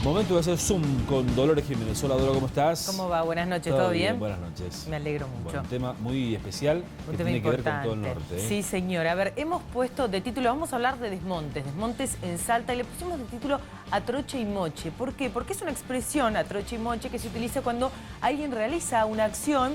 Momento de hacer Zoom con Dolores Jiménez. Hola, Dolores, ¿cómo estás? ¿Cómo va? Buenas noches, ¿todo bien? Buenas noches. Me alegro mucho. Bueno, un tema muy especial que tiene que ver con todo el norte. Sí, señor. A ver, hemos puesto de título, vamos a hablar de desmontes en Salta, y le pusimos de título a troche y moche. ¿Por qué? Porque es una expresión, a troche y moche, que se utiliza cuando alguien realiza una acción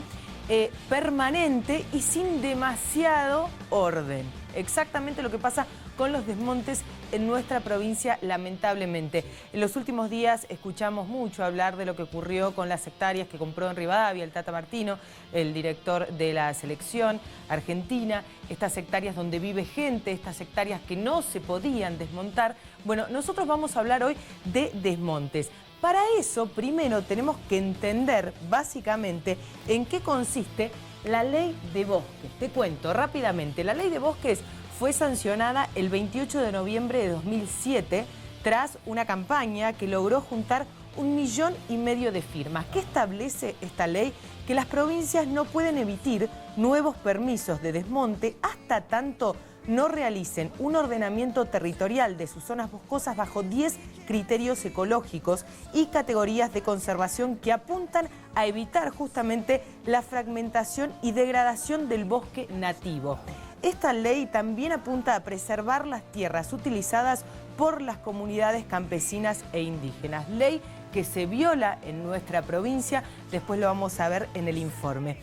permanente y sin demasiado orden. Exactamente lo que pasa con los desmontes en nuestra provincia, lamentablemente. En los últimos días escuchamos mucho hablar de lo que ocurrió con las hectáreas que compró en Rivadavia el Tata Martino, el director de la selección argentina, estas hectáreas donde vive gente, estas hectáreas que no se podían desmontar. Bueno, nosotros vamos a hablar hoy de desmontes. Para eso, primero tenemos que entender básicamente en qué consiste la ley de bosques. Te cuento rápidamente. La ley de bosques fue sancionada el 28 de noviembre de 2007 tras una campaña que logró juntar 1,5 millones de firmas. ¿Qué establece esta ley? Que las provincias no pueden emitir nuevos permisos de desmonte hasta tanto no realicen un ordenamiento territorial de sus zonas boscosas bajo 10 criterios ecológicos y categorías de conservación que apuntan a evitar justamente la fragmentación y degradación del bosque nativo. Esta ley también apunta a preservar las tierras utilizadas por las comunidades campesinas e indígenas. Ley que se viola en nuestra provincia, después lo vamos a ver en el informe.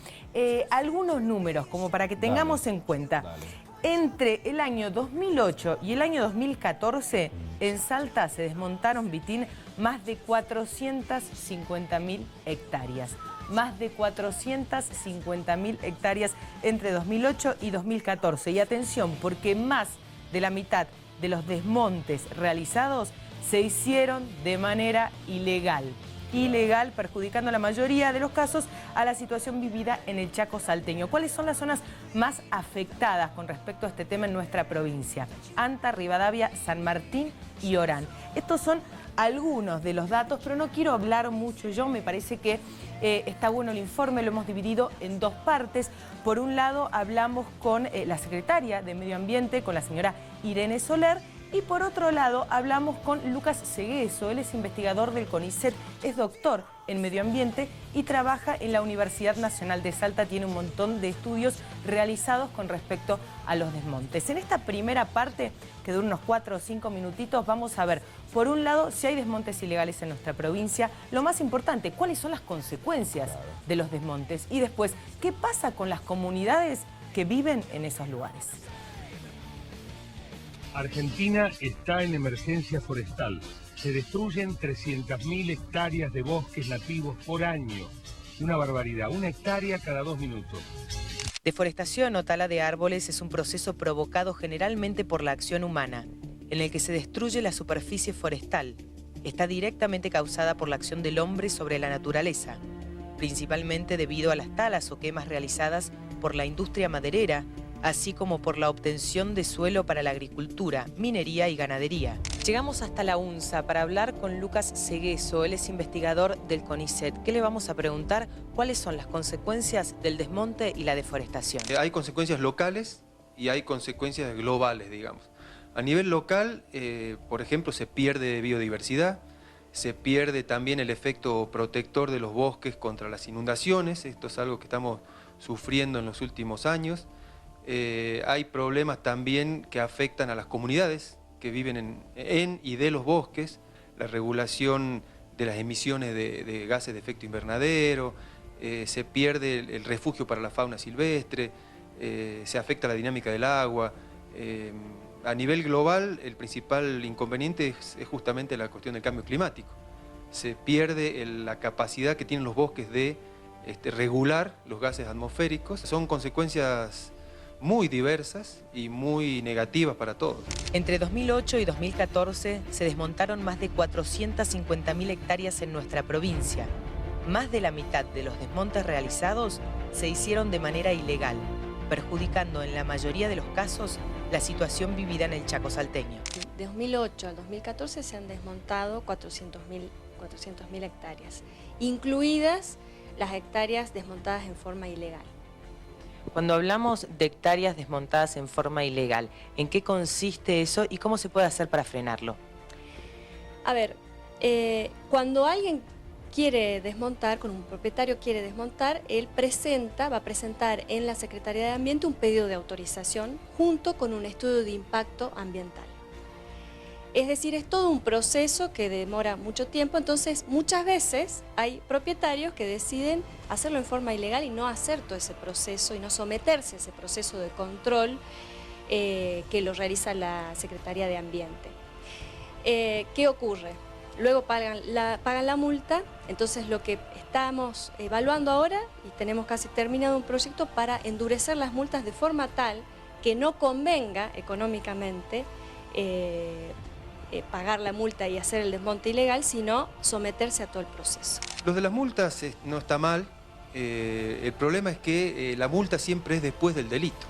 Algunos números como para que tengamos en cuenta. Entre el año 2008 y el año 2014, en Salta se desmontaron, Vitín, más de 450.000 hectáreas. Más de 450.000 hectáreas entre 2008 y 2014. Y atención, porque más de la mitad de los desmontes realizados se hicieron de manera ilegal. Ilegal, perjudicando en la mayoría de los casos a la situación vivida en el Chaco salteño. ¿Cuáles son las zonas más afectadas con respecto a este tema en nuestra provincia? Anta, Rivadavia, San Martín y Orán. Estos son algunos de los datos, pero no quiero hablar mucho yo. Me parece que está bueno el informe, lo hemos dividido en dos partes. Por un lado hablamos con la secretaria de Medio Ambiente, con la señora Irene Soler, y por otro lado hablamos con Lucas Segueso. Él es investigador del CONICET, es doctor en Medio Ambiente y trabaja en la Universidad Nacional de Salta. Tiene un montón de estudios realizados con respecto a los desmontes. En esta primera parte, que dura unos 4 o 5 minutitos, vamos a ver, por un lado, si hay desmontes ilegales en nuestra provincia. Lo más importante, cuáles son las consecuencias de los desmontes. Y después, ¿qué pasa con las comunidades que viven en esos lugares? Argentina está en emergencia forestal. Se destruyen 300.000 hectáreas de bosques nativos por año. Una barbaridad, 1 hectárea cada 2 minutos. Deforestación o tala de árboles es un proceso provocado generalmente por la acción humana, en el que se destruye la superficie forestal. Está directamente causada por la acción del hombre sobre la naturaleza, principalmente debido a las talas o quemas realizadas por la industria maderera, así como por la obtención de suelo para la agricultura, minería y ganadería. Llegamos hasta la UNSA para hablar con Lucas Segueso. Él es investigador del CONICET. ¿Qué le vamos a preguntar? ¿Cuáles son las consecuencias del desmonte y la deforestación? Hay consecuencias locales y hay consecuencias globales, digamos. A nivel local, por ejemplo, se pierde biodiversidad, se pierde también el efecto protector de los bosques contra las inundaciones. Esto es algo que estamos sufriendo en los últimos años. Hay problemas también que afectan a las comunidades que viven en y de los bosques, la regulación de las emisiones de gases de efecto invernadero, se pierde el refugio para la fauna silvestre, se afecta la dinámica del agua. A nivel global, el principal inconveniente es justamente la cuestión del cambio climático. Se pierde la capacidad que tienen los bosques de regular los gases atmosféricos. Son consecuencias muy diversas y muy negativas para todos. Entre 2008 y 2014 se desmontaron más de 450.000 hectáreas en nuestra provincia. Más de la mitad de los desmontes realizados se hicieron de manera ilegal, perjudicando en la mayoría de los casos la situación vivida en el Chaco salteño. De 2008 al 2014 se han desmontado 400.000 hectáreas, incluidas las hectáreas desmontadas en forma ilegal. Cuando hablamos de hectáreas desmontadas en forma ilegal, ¿en qué consiste eso y cómo se puede hacer para frenarlo? A ver, Cuando alguien quiere desmontar, cuando un propietario quiere desmontar, él va a presentar en la Secretaría de Ambiente un pedido de autorización junto con un estudio de impacto ambiental. Es decir, es todo un proceso que demora mucho tiempo, entonces muchas veces hay propietarios que deciden hacerlo en forma ilegal y no hacer todo ese proceso y no someterse a ese proceso de control que lo realiza la Secretaría de Ambiente. ¿Qué ocurre? Luego pagan la multa, entonces lo que estamos evaluando ahora, y tenemos casi terminado un proyecto para endurecer las multas de forma tal que no convenga económicamente pagar la multa y hacer el desmonte ilegal, sino someterse a todo el proceso. Lo de las multas no está mal, el problema es que la multa siempre es después del delito.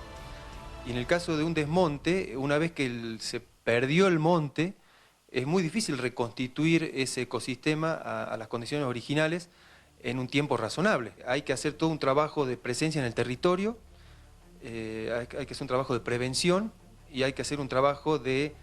Y en el caso de un desmonte, una vez que se perdió el monte, es muy difícil reconstituir ese ecosistema a las condiciones originales en un tiempo razonable. Hay que hacer todo un trabajo de presencia en el territorio, hay que hacer un trabajo de prevención y hay que hacer un trabajo de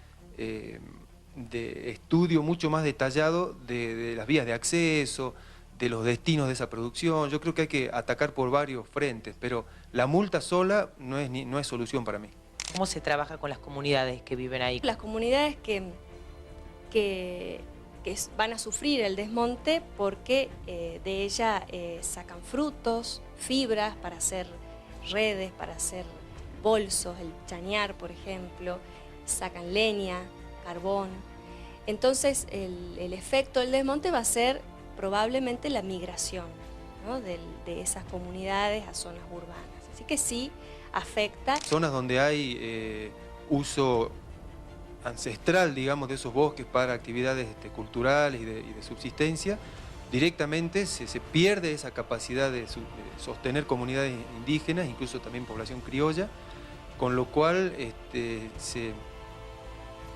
estudio mucho más detallado de las vías de acceso, de los destinos de esa producción. Yo creo que hay que atacar por varios frentes, pero la multa sola no es solución para mí. ¿Cómo se trabaja con las comunidades que viven ahí? Las comunidades que van a sufrir el desmonte porque de ella sacan frutos, fibras para hacer redes, para hacer bolsos, el chañar, por ejemplo, sacan leña, carbón. Entonces el efecto del desmonte va a ser probablemente la migración, ¿no?, de esas comunidades a zonas urbanas. Así que sí afecta. Zonas donde hay uso ancestral, digamos, de esos bosques para actividades culturales y de subsistencia, directamente se pierde esa capacidad de sostener comunidades indígenas, incluso también población criolla, con lo cual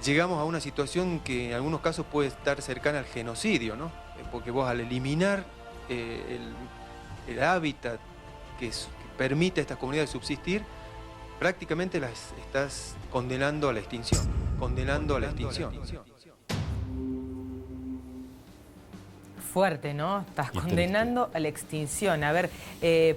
llegamos a una situación que en algunos casos puede estar cercana al genocidio, ¿no? Porque vos al eliminar el hábitat que permite a estas comunidades subsistir, prácticamente las estás condenando a la extinción, Fuerte, ¿no? Estás condenando a la extinción. A ver,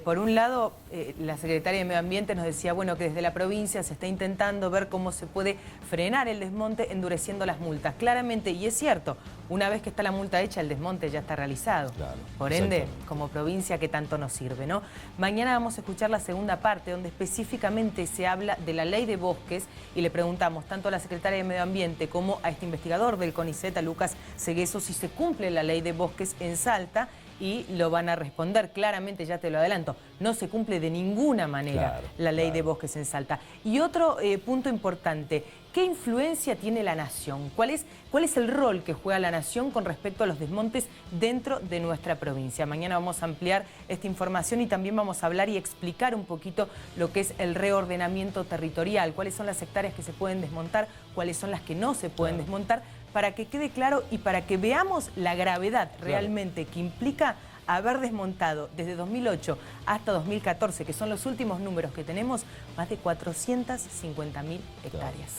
por un lado, la Secretaria de Medio Ambiente nos decía, bueno, que desde la provincia se está intentando ver cómo se puede frenar el desmonte endureciendo las multas. Claramente, y es cierto, una vez que está la multa hecha, el desmonte ya está realizado. Claro, por ende, como provincia, ¿qué tanto nos sirve, no? Mañana vamos a escuchar la segunda parte, donde específicamente se habla de la ley de bosques y le preguntamos tanto a la Secretaria de Medio Ambiente como a este investigador del CONICET, a Lucas Segueso, si se cumple la ley de bosques en Salta, y lo van a responder claramente, ya te lo adelanto, no se cumple de ninguna manera la ley de bosques en Salta. Y otro punto importante, ¿qué influencia tiene la nación? ¿Cuál es el rol que juega la nación con respecto a los desmontes dentro de nuestra provincia? Mañana vamos a ampliar esta información y también vamos a hablar y explicar un poquito lo que es el reordenamiento territorial, cuáles son las hectáreas que se pueden desmontar, cuáles son las que no se pueden desmontar, para que quede claro y para que veamos la gravedad realmente que implica haber desmontado desde 2008 hasta 2014, que son los últimos números que tenemos, más de 450.000 hectáreas.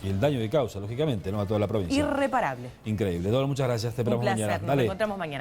Y el daño que causa, lógicamente, ¿no?, a toda la provincia. Irreparable. Increíble. Dora, muchas gracias. Te esperamos mañana. Un placer. Nos encontramos mañana.